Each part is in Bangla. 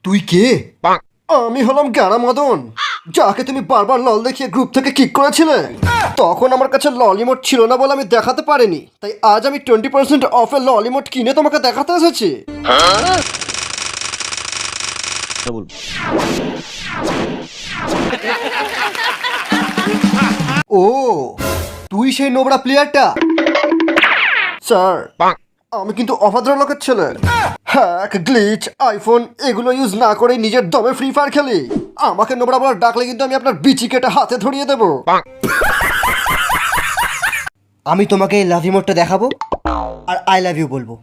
তুই কে? আমি হলাম গ্যারা মদন, যাকে তুমি বারবার লল দেখিয়ে গ্রুপ থেকে কিক করেছিলে। তখন আমার কাছে লল ইমোট ছিল না বলে আমি দেখাতে পারিনি, তাই আজ আমি 20% অফে লল ইমোট কিনে তোমাকে দেখাতে এসেছি। ও, তুই সেই নোবরা প্লেয়ারটা? স্যার, আমি কিন্তু অভদ্র লোকের ছেলে। হ্যাক, গ্লিচ, আইফোন এগুলো ইউজ না করে নিজের দমে ফ্রি ফায়ার খেলি। আমাকে নোবরা বলার ডাকলে কিন্তু আমি আপনার বিচি কেটে হাতে ধরিয়ে দেব। আমি তোমাকে এই লাভ ইমোটটা দেখাবো আর আই লাভ ইউ বলবো।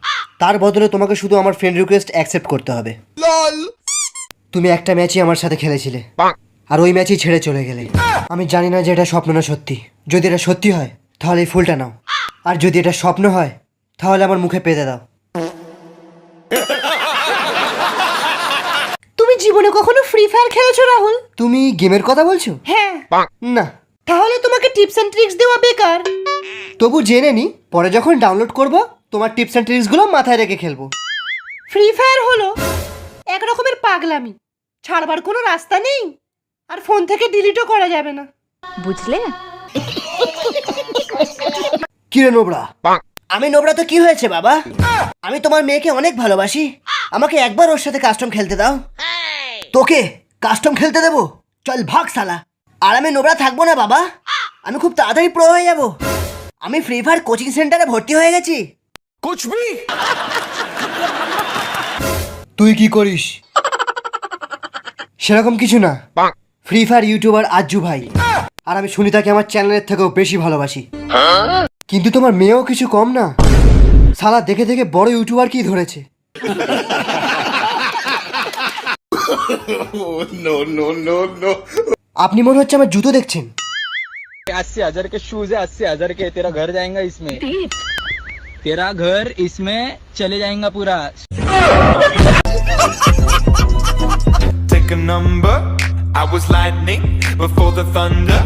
তার বদলে তোমাকে শুধু আমার ফ্রেন্ড রিকোয়েস্ট অ্যাকসেপ্ট করতে হবে। তুমি একটা ম্যাচই আমার সাথে খেলেছিলে আর ওই ম্যাচই ছেড়ে চলে গেলে। আমি জানি না যে এটা স্বপ্ন না সত্যি। যদি এটা সত্যি হয় তাহলে এই ফুলটা নাও, আর যদি এটা স্বপ্ন হয় তাহলে আমার মুখে পেতে দাও। তুমি জীবনে কখনো ফ্রি ফায়ার খেলেছো রাহুল? তুমি গেমের কথা বলছো? হ্যাঁ। না। তাহলে তোমাকে টিপস এন্ড ট্রিক্স দেওয়া বেকার। তবু জেনে নি, পরে যখন ডাউনলোড করব তোমার টিপস এন্ড ট্রিক্সগুলো মাথায় রেখে খেলবো। ফ্রি ফায়ার হলো এক রকমের পাগলামি, ছাড়বার কোনো রাস্তা নেই, আর ফোন থেকে ডিলিটও করা যাবে না, বুঝলে? কিরে নোবরা? আমি নোবরা তো কি হয়েছে বাবা? আমি তোমার মেয়েকে অনেক ভালোবাসি, আমাকে একবার ওর সাথে কাস্টম খেলতে দাও। তোকে কাস্টম খেলতে দেবো? চল ভাগ শালা। আর আমি নোবরা থাকবো না বাবা, আমি খুব তাড়াতাড়ি প্রো হয়ে যাব। আমি ফ্রি ফায়ার কোচিং সেন্টারে ভর্তি হয়ে গেছি। তুই কি করিস? সেরকম কিছু না। ফ্রি ফায়ার ইউটিউবার আজ্জু ভাই, আর আমি সুনিতাকে আমার চ্যানেলের থেকেও বেশি ভালোবাসি। কিন্তু তোমার মেয়েও কিছু কম না, শালা দেখে দেখে বড় ইউটিউবার কি ধরেছে। আপনি মনে হচ্ছে আমার জুতো দেখছেন। 80,000 के शूज है, 80,000 के। तेरा घर जाएगा इसमें, तेरा घर इसमें चले जाएगा पूरा। Take a number. I was lightning before the thunder.